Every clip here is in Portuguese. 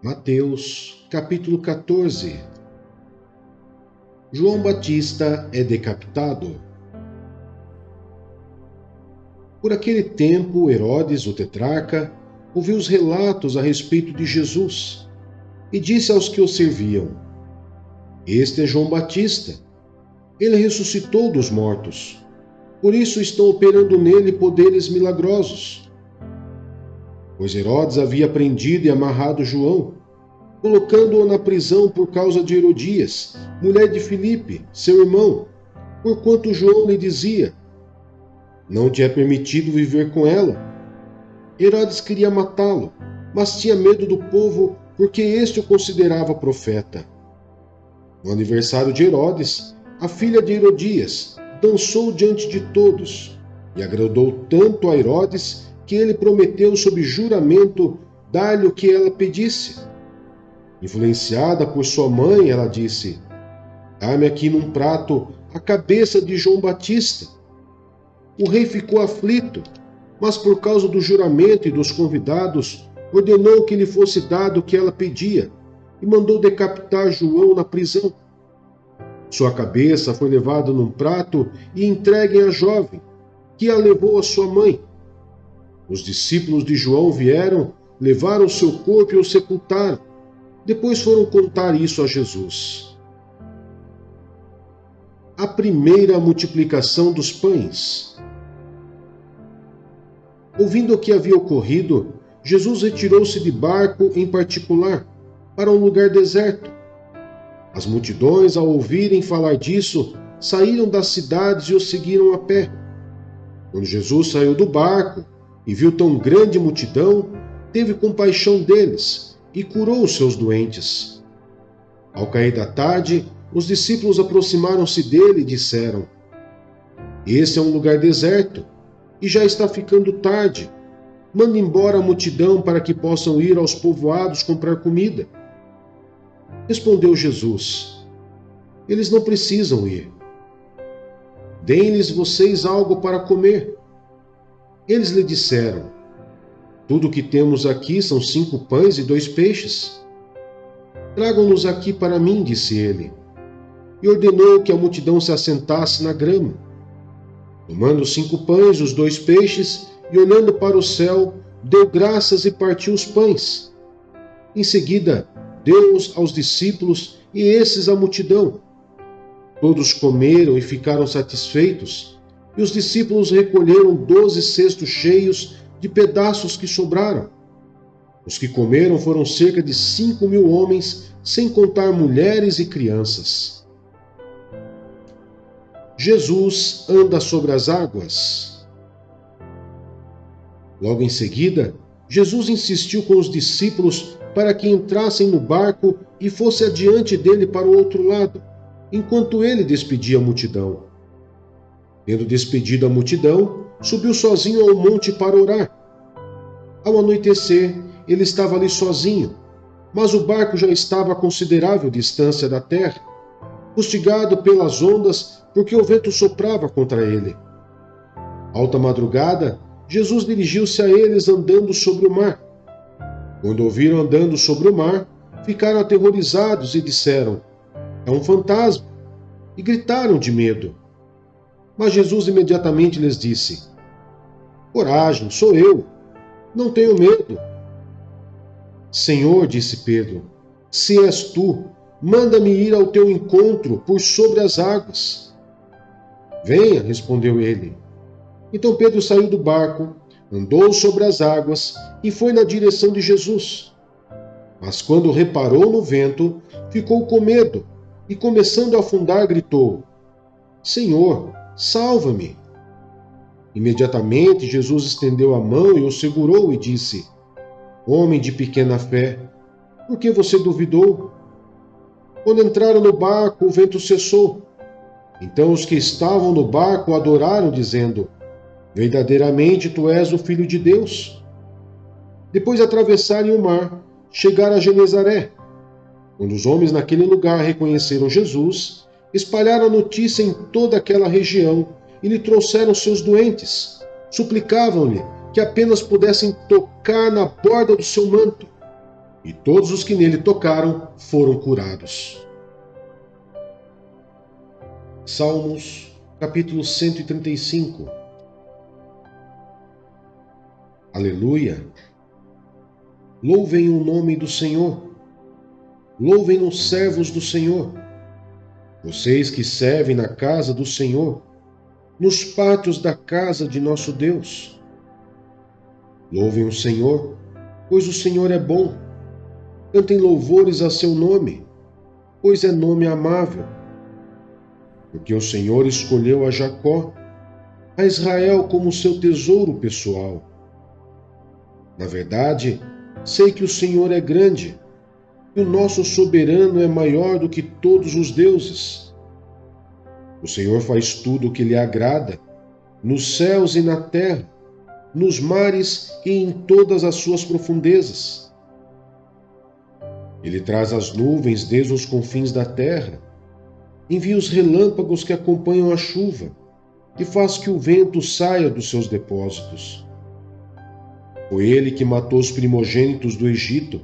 Mateus, capítulo 14. João Batista é decapitado. Por aquele tempo, Herodes, o tetrarca, ouviu os relatos a respeito de Jesus e disse aos que o serviam: Este é João Batista. Ele ressuscitou dos mortos. Por isso estão operando nele poderes milagrosos. Pois Herodes havia prendido e amarrado João, colocando-o na prisão por causa de Herodias, mulher de Filipe, seu irmão, porquanto João lhe dizia: Não te é permitido viver com ela. Herodes queria matá-lo, mas tinha medo do povo, porque este o considerava profeta. No aniversário de Herodes, a filha de Herodias dançou diante de todos, e agradou tanto a Herodes que ele prometeu sob juramento dar-lhe o que ela pedisse. Influenciada por sua mãe, ela disse: Dá-me aqui num prato a cabeça de João Batista. O rei ficou aflito, mas por causa do juramento e dos convidados, ordenou que lhe fosse dado o que ela pedia e mandou decapitar João na prisão. Sua cabeça foi levada num prato e entregue à jovem, que a levou à sua mãe. Os discípulos de João vieram, levaram seu corpo e o sepultaram. Depois foram contar isso a Jesus. A primeira multiplicação dos pães. Ouvindo o que havia ocorrido, Jesus retirou-se de barco em particular, para um lugar deserto. As multidões, ao ouvirem falar disso, saíram das cidades e o seguiram a pé. Quando Jesus saiu do barco e viu tão grande multidão, teve compaixão deles e curou os seus doentes. Ao cair da tarde, os discípulos aproximaram-se dele e disseram: Este é um lugar deserto e já está ficando tarde. Manda embora a multidão para que possam ir aos povoados comprar comida. Respondeu Jesus: Eles não precisam ir. Deem-lhes vocês algo para comer. Eles lhe disseram: Tudo o que temos aqui são 5 pães e 2 peixes. Tragam-nos aqui para mim, disse ele. E ordenou que a multidão se assentasse na grama. Tomando os 5 pães, os 2 peixes, e olhando para o céu, deu graças e partiu os pães. Em seguida, deu-os aos discípulos e esses à multidão. Todos comeram e ficaram satisfeitos, e os discípulos recolheram 12 cestos cheios de pedaços que sobraram. Os que comeram foram cerca de 5.000 homens, sem contar mulheres e crianças. Jesus anda sobre as águas. Logo em seguida, Jesus insistiu com os discípulos para que entrassem no barco e fosse adiante dele para o outro lado, enquanto ele despedia a multidão. Tendo despedido a multidão, subiu sozinho ao monte para orar. Ao anoitecer, ele estava ali sozinho, mas o barco já estava a considerável distância da terra, fustigado pelas ondas, porque o vento soprava contra ele. Alta madrugada, Jesus dirigiu-se a eles andando sobre o mar. Quando o viram andando sobre o mar, ficaram aterrorizados e disseram: É um fantasma! E gritaram de medo. Mas Jesus imediatamente lhes disse: Coragem, sou eu. Não tenho medo. Senhor, disse Pedro, se és tu, manda-me ir ao teu encontro por sobre as águas. Venha, respondeu ele. Então Pedro saiu do barco, andou sobre as águas e foi na direção de Jesus. Mas quando reparou no vento, ficou com medo e, começando a afundar, gritou: Senhor, salva-me! Imediatamente Jesus estendeu a mão e o segurou e disse: Homem de pequena fé, por que você duvidou? Quando entraram no barco, o vento cessou. Então os que estavam no barco o adoraram, dizendo: Verdadeiramente tu és o Filho de Deus. Depois de atravessarem o mar, chegaram a Genezaré. Quando os homens naquele lugar reconheceram Jesus, espalharam a notícia em toda aquela região e lhe trouxeram seus doentes. Suplicavam-lhe que apenas pudessem tocar na borda do seu manto. e todos os que nele tocaram foram curados. Salmos, capítulo 135. Aleluia! Louvem o nome do Senhor. Louvem os servos do Senhor. Vocês que servem na casa do Senhor, nos pátios da casa de nosso Deus. Louvem o Senhor, pois o Senhor é bom. Cantem louvores a seu nome, pois é nome amável. Porque o Senhor escolheu a Jacó, a Israel como seu tesouro pessoal. Na verdade, sei que o Senhor é grande, e o nosso soberano é maior do que todos os deuses. O Senhor faz tudo o que lhe agrada, nos céus e na terra, nos mares e em todas as suas profundezas. Ele traz as nuvens desde os confins da terra, envia os relâmpagos que acompanham a chuva e faz que o vento saia dos seus depósitos. Foi ele que matou os primogênitos do Egito,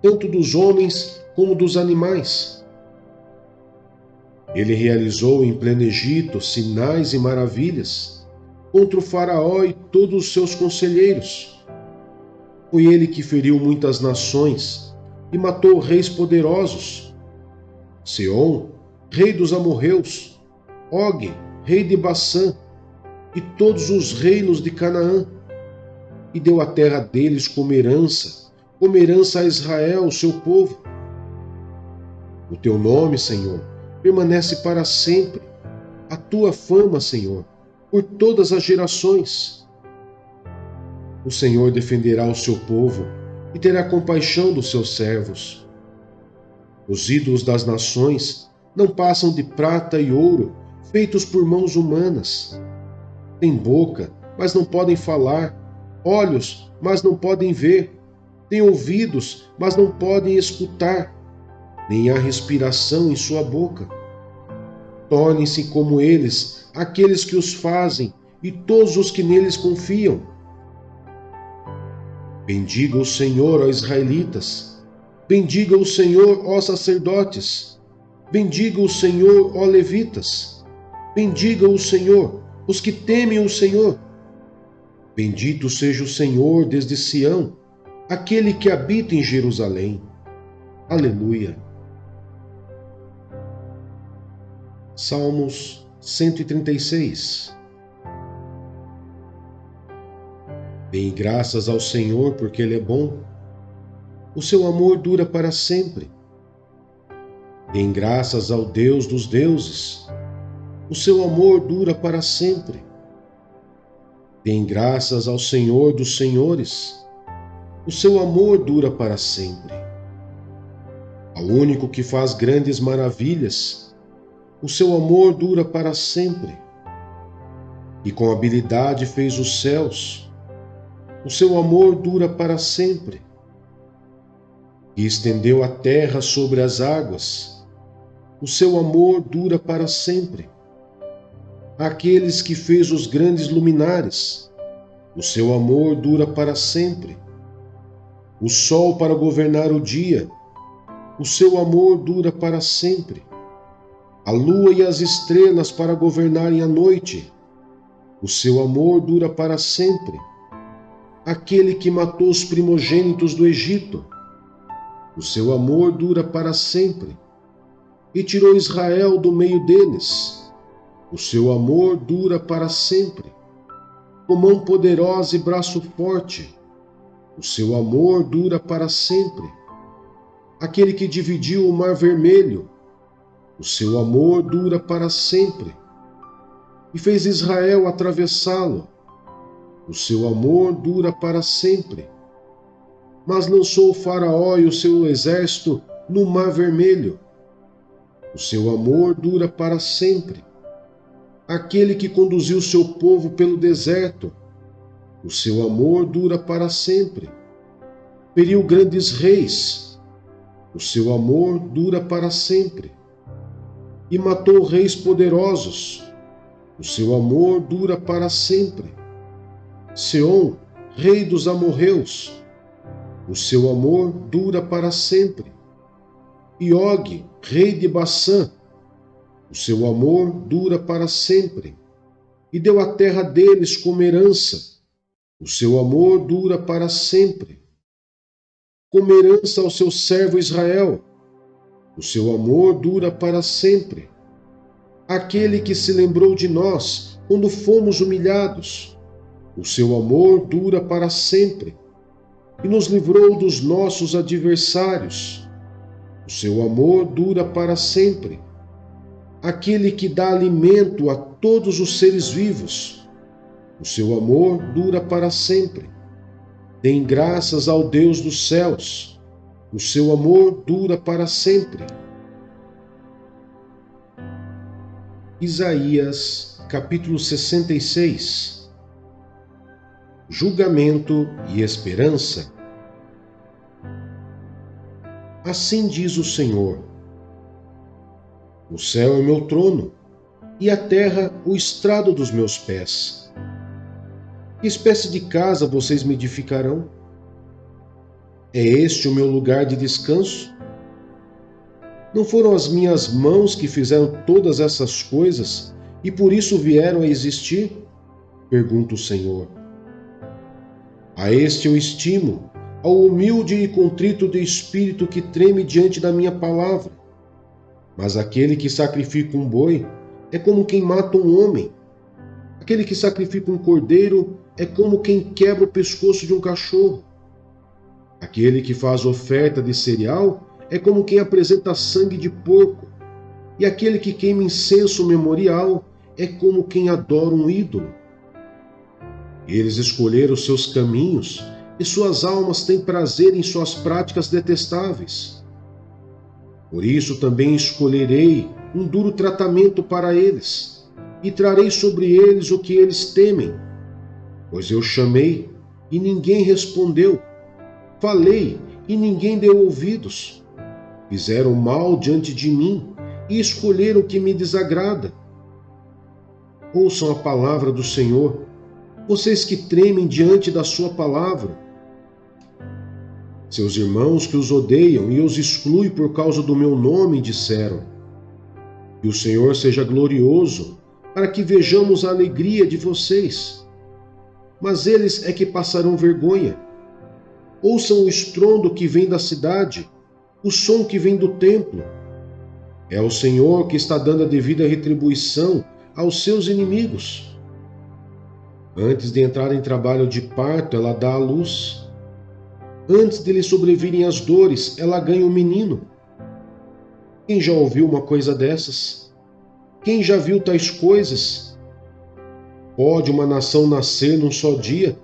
tanto dos homens como dos animais. Ele realizou em pleno Egito sinais e maravilhas contra o faraó e todos os seus conselheiros. Foi ele que feriu muitas nações e matou reis poderosos. Seom, rei dos amorreus, Og, rei de Bassã, e todos os reinos de Canaã, e deu a terra deles como herança a Israel, seu povo. O teu nome, Senhor, permanece para sempre, a tua fama, Senhor, por todas as gerações. O Senhor defenderá o seu povo e terá compaixão dos seus servos. Os ídolos das nações não passam de prata e ouro, feitos por mãos humanas. Têm boca, mas não podem falar, olhos, mas não podem ver, têm ouvidos, mas não podem escutar, nem há respiração em sua boca. Tornem-se como eles, aqueles que os fazem, e todos os que neles confiam. Bendiga o Senhor, ó israelitas. Bendiga o Senhor, ó sacerdotes. Bendiga o Senhor, ó levitas. Bendiga o Senhor, os que temem o Senhor. Bendito seja o Senhor desde Sião, aquele que habita em Jerusalém. Aleluia. Salmos 136. Deem graças ao Senhor, porque Ele é bom. O seu amor dura para sempre. Deem graças ao Deus dos deuses. O seu amor dura para sempre. Deem graças ao Senhor dos senhores. O seu amor dura para sempre. Ao único que faz grandes maravilhas. O seu amor dura para sempre. E com habilidade fez os céus. O seu amor dura para sempre. E estendeu a terra sobre as águas. O seu amor dura para sempre. Aqueles que fez os grandes luminares. O seu amor dura para sempre. O sol para governar o dia. O seu amor dura para sempre. A lua e as estrelas para governarem a noite. O seu amor dura para sempre. Aquele que matou os primogênitos do Egito. O seu amor dura para sempre. E tirou Israel do meio deles. O seu amor dura para sempre. Com mão poderosa e braço forte. O seu amor dura para sempre. Aquele que dividiu o mar vermelho. O seu amor dura para sempre. E fez Israel atravessá-lo. O seu amor dura para sempre. Mas lançou o faraó e o seu exército no mar vermelho. O seu amor dura para sempre. Aquele que conduziu o seu povo pelo deserto. O seu amor dura para sempre. Feriu grandes reis. O seu amor dura para sempre. E matou reis poderosos. O seu amor dura para sempre. Seom, rei dos amorreus. o seu amor dura para sempre. E Og, rei de Baçã, o seu amor dura para sempre. E deu a terra deles como herança, o seu amor dura para sempre. Como herança ao seu servo Israel, o seu amor dura para sempre. Aquele que se lembrou de nós quando fomos humilhados, o seu amor dura para sempre. E nos livrou dos nossos adversários, o seu amor dura para sempre. Aquele que dá alimento a todos os seres vivos, o seu amor dura para sempre. Deem graças ao Deus dos céus, o seu amor dura para sempre. Isaías, capítulo 66. Julgamento e esperança. Assim diz o Senhor: o céu é meu trono, e a terra o estrado dos meus pés. Que espécie de casa vocês me edificarão? É este o meu lugar de descanso? Não foram as minhas mãos que fizeram todas essas coisas e por isso vieram a existir? Pergunta o Senhor. A este eu estimo, ao humilde e contrito de espírito que treme diante da minha palavra. Mas aquele que sacrifica um boi é como quem mata um homem. Aquele que sacrifica um cordeiro é como quem quebra o pescoço de um cachorro. Aquele que faz oferta de cereal é como quem apresenta sangue de porco. E aquele que queima incenso memorial é como quem adora um ídolo. Eles escolheram seus caminhos e suas almas têm prazer em suas práticas detestáveis. Por isso também escolherei um duro tratamento para eles, e trarei sobre eles o que eles temem. Pois eu chamei, e ninguém respondeu. Falei, e ninguém deu ouvidos. Fizeram mal diante de mim, e escolheram o que me desagrada. Ouçam a palavra do Senhor, vocês que tremem diante da sua palavra. Seus irmãos que os odeiam e os excluem por causa do meu nome disseram: que o Senhor seja glorioso, para que vejamos a alegria de vocês. Mas eles é que passarão vergonha. Ouçam o estrondo que vem da cidade, o som que vem do templo. É o Senhor que está dando a devida retribuição aos seus inimigos. Antes de entrar em trabalho de parto, ela dá à luz. Antes de lhe sobrevirem as dores, ela ganha um menino. Quem já ouviu uma coisa dessas? Quem já viu tais coisas? Pode uma nação nascer num só dia?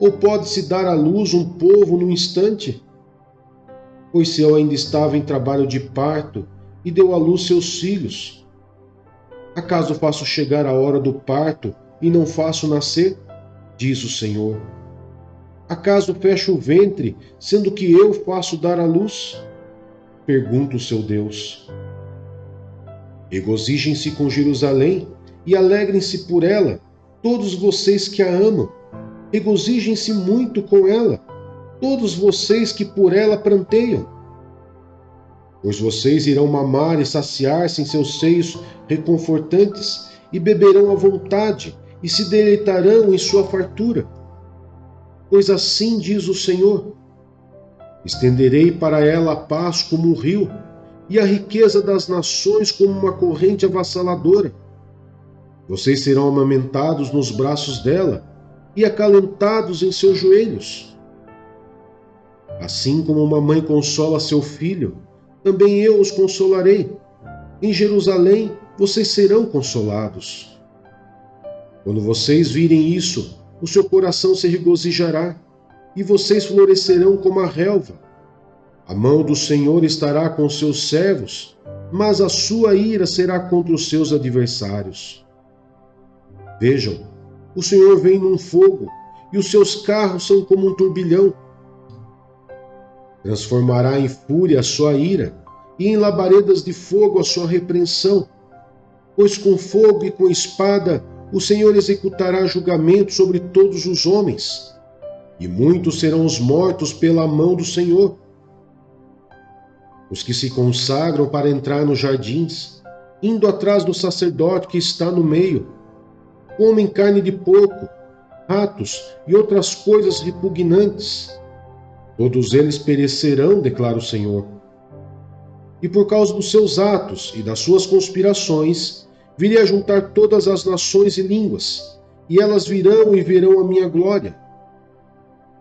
Ou pode-se dar à luz um povo num instante? Pois se eu ainda estava em trabalho de parto e deu à luz seus filhos, acaso faço chegar a hora do parto e não faço nascer? Diz o Senhor. Acaso fecho o ventre, sendo que eu faço dar à luz? Pergunta o seu Deus. Regozijem-se com Jerusalém e alegrem-se por ela, todos vocês que a amam. Regozijem-se muito com ela, todos vocês que por ela pranteiam. Pois vocês irão mamar e saciar-se em seus seios reconfortantes e beberão à vontade e se deleitarão em sua fartura. Pois assim diz o Senhor: estenderei para ela a paz como um rio, e a riqueza das nações como uma corrente avassaladora. Vocês serão amamentados nos braços dela e acalentados em seus joelhos. Assim como uma mãe consola seu filho, também eu os consolarei. Em Jerusalém vocês serão consolados. Quando vocês virem isso, o seu coração se regozijará, e vocês florescerão como a relva. A mão do Senhor estará com os seus servos, mas a sua ira será contra os seus adversários. Vejam, o Senhor vem num fogo, e os seus carros são como um turbilhão. Transformará em fúria a sua ira, e em labaredas de fogo a sua repreensão. Pois com fogo e com espada o Senhor executará julgamento sobre todos os homens. e muitos serão os mortos pela mão do Senhor. Os que se consagram para entrar nos jardins, indo atrás do sacerdote que está no meio, comem carne de porco, ratos e outras coisas repugnantes. Todos eles perecerão, declara o Senhor. E por causa dos seus atos e das suas conspirações, virei a juntar todas as nações e línguas, e elas virão e verão a minha glória.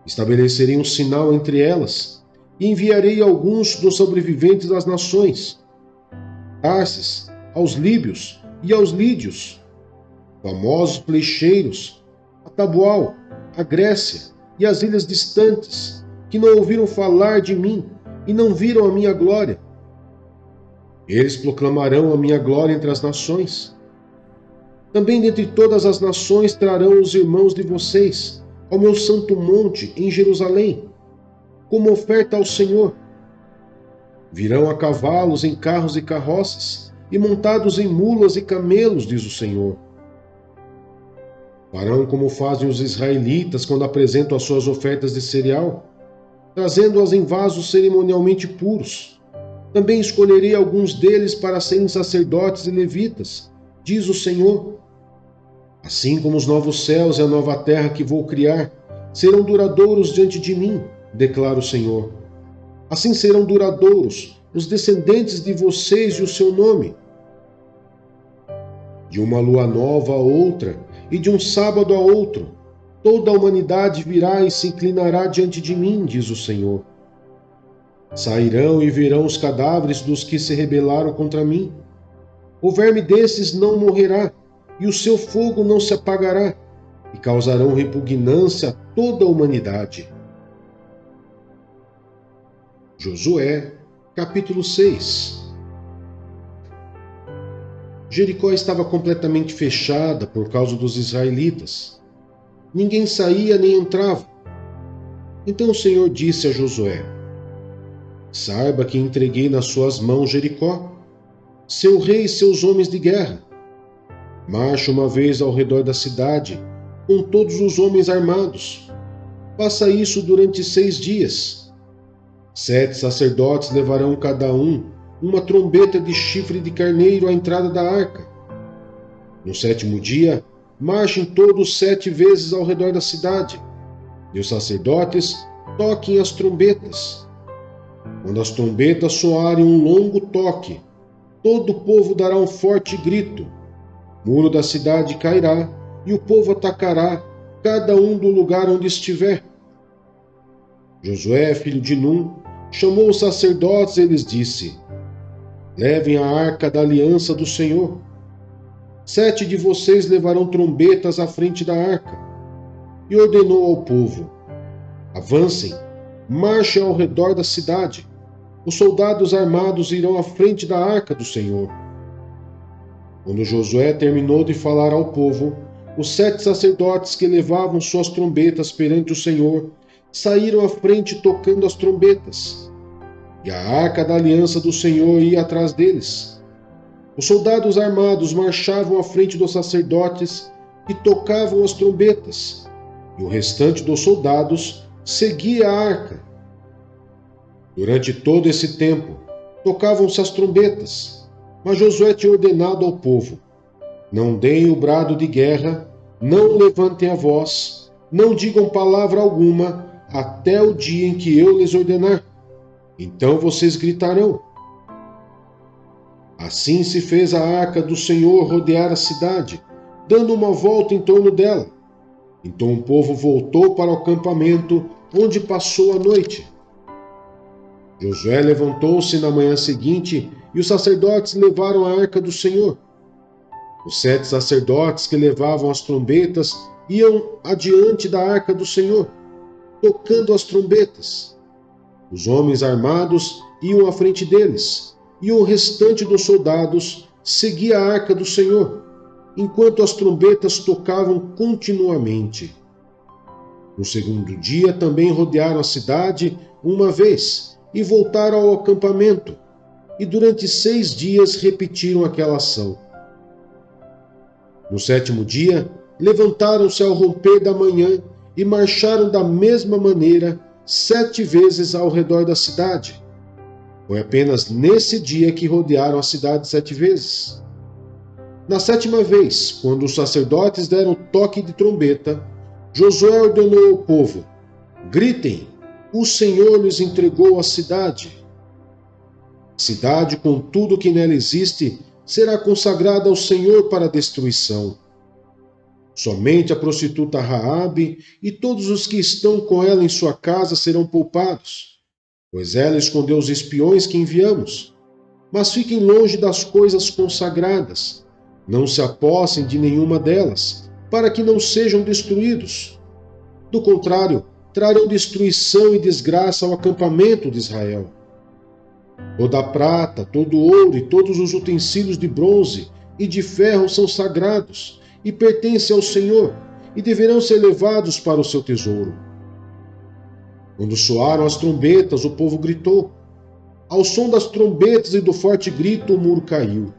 Estabelecerei um sinal entre elas, e enviarei alguns dos sobreviventes das nações, Tarsis, aos líbios e aos lídios, famosos flecheiros, a Tabual, a Grécia e as ilhas distantes, que não ouviram falar de mim e não viram a minha glória. Eles proclamarão a minha glória entre as nações. Também dentre todas as nações trarão os irmãos de vocês ao meu santo monte em Jerusalém, como oferta ao Senhor. Virão a cavalos em carros e carroças, e montados em mulas e camelos, diz o Senhor. Farão como fazem os israelitas quando apresentam as suas ofertas de cereal, trazendo-as em vasos cerimonialmente puros. Também escolherei alguns deles para serem sacerdotes e levitas, diz o Senhor. Assim como os novos céus e a nova terra que vou criar serão duradouros diante de mim, declara o Senhor. Assim serão duradouros os descendentes de vocês e o seu nome. De uma lua nova a outra, e de um sábado a outro, toda a humanidade virá e se inclinará diante de mim, diz o Senhor. Sairão e verão os cadáveres dos que se rebelaram contra mim. O verme desses não morrerá, e o seu fogo não se apagará, e causarão repugnância a toda a humanidade. Josué, capítulo 6. Jericó estava completamente fechada por causa dos israelitas. Ninguém saía nem entrava. Então o Senhor disse a Josué: Saiba que entreguei nas suas mãos Jericó, seu rei e seus homens de guerra. Marche uma vez ao redor da cidade, com todos os homens armados. Faça isso durante 6 dias. 7 sacerdotes levarão cada um uma trombeta de chifre de carneiro à entrada da arca. No 7º dia, marchem todos 7 vezes ao redor da cidade, e os sacerdotes toquem as trombetas. Quando as trombetas soarem um longo toque, todo o povo dará um forte grito. O muro da cidade cairá, e o povo atacará, cada um do lugar onde estiver. Josué, filho de Num, chamou os sacerdotes e lhes disse: Levem a arca da aliança do Senhor. 7 de vocês levarão trombetas à frente da arca. E ordenou ao povo: Avancem, marchem ao redor da cidade. Os soldados armados irão à frente da arca do Senhor. Quando Josué terminou de falar ao povo, os 7 sacerdotes que levavam suas trombetas perante o Senhor saíram à frente tocando as trombetas. E a arca da aliança do Senhor ia atrás deles. Os soldados armados marchavam à frente dos sacerdotes e tocavam as trombetas, e o restante dos soldados seguia a arca. Durante todo esse tempo, tocavam-se as trombetas, mas Josué tinha ordenado ao povo: Não deem o brado de guerra, não levantem a voz, não digam palavra alguma, até o dia em que eu lhes ordenar. Então vocês gritarão. Assim se fez a arca do Senhor rodear a cidade, dando uma volta em torno dela. Então o povo voltou para o acampamento, onde passou a noite. Josué levantou-se na manhã seguinte, e os sacerdotes levaram a arca do Senhor. Os 7 sacerdotes que levavam as trombetas iam adiante da arca do Senhor, tocando as trombetas. Os homens armados iam à frente deles, e o restante dos soldados seguia a arca do Senhor, enquanto as trombetas tocavam continuamente. No 2º dia também rodearam a cidade uma vez e voltaram ao acampamento, e durante 6 dias repetiram aquela ação. No 7º dia, levantaram-se ao romper da manhã e marcharam da mesma maneira 7 vezes ao redor da cidade. Foi apenas nesse dia que rodearam a cidade 7 vezes. Na 7ª vez, quando os sacerdotes deram o toque de trombeta, Josué ordenou ao povo: gritem, o Senhor lhes entregou a cidade. A cidade, com tudo que nela existe, será consagrada ao Senhor para destruição. Somente a prostituta Raabe e todos os que estão com ela em sua casa serão poupados, pois ela escondeu os espiões que enviamos. Mas fiquem longe das coisas consagradas, não se apossem de nenhuma delas, para que não sejam destruídos. Do contrário, trarão destruição e desgraça ao acampamento de Israel. Toda a prata, todo o ouro e todos os utensílios de bronze e de ferro são sagrados e pertencem ao Senhor, e deverão ser levados para o seu tesouro. Quando soaram as trombetas, o povo gritou. Ao som das trombetas e do forte grito, o muro caiu.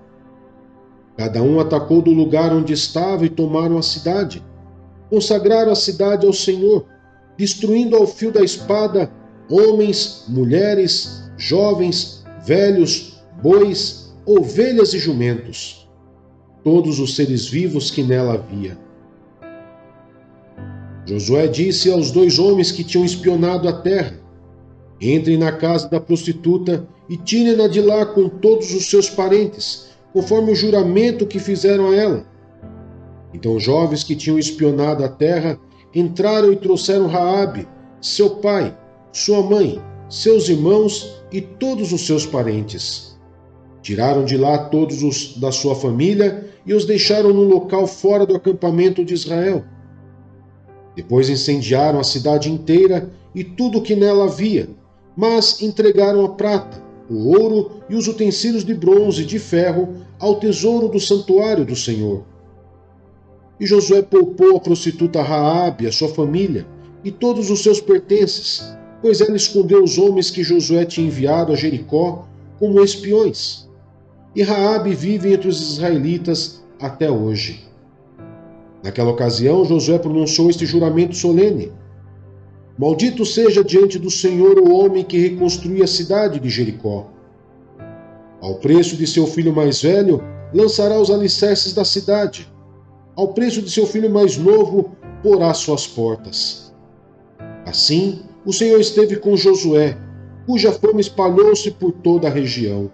Cada um atacou do lugar onde estava e tomaram a cidade. Consagraram a cidade ao Senhor, destruindo ao fio da espada homens, mulheres, jovens, velhos, bois, ovelhas e jumentos, todos os seres vivos que nela havia. Josué disse aos 2 homens que tinham espionado a terra: entrem na casa da prostituta e tirem-na de lá com todos os seus parentes, conforme o juramento que fizeram a ela. Então os jovens que tinham espionado a terra entraram e trouxeram Raabe, seu pai, sua mãe, seus irmãos e todos os seus parentes. Tiraram de lá todos os da sua família e os deixaram num local fora do acampamento de Israel. Depois incendiaram a cidade inteira e tudo o que nela havia, mas entregaram a prata, o ouro e os utensílios de bronze e de ferro ao tesouro do santuário do Senhor. E Josué poupou a prostituta Raabe, a sua família e todos os seus pertences, pois ela escondeu os homens que Josué tinha enviado a Jericó como espiões. E Raabe vive entre os israelitas até hoje. Naquela ocasião, Josué pronunciou este juramento solene: maldito seja diante do Senhor o homem que reconstrui a cidade de Jericó. Ao preço de seu filho mais velho, lançará os alicerces da cidade. Ao preço de seu filho mais novo, porá suas portas. Assim, o Senhor esteve com Josué, cuja fama espalhou-se por toda a região.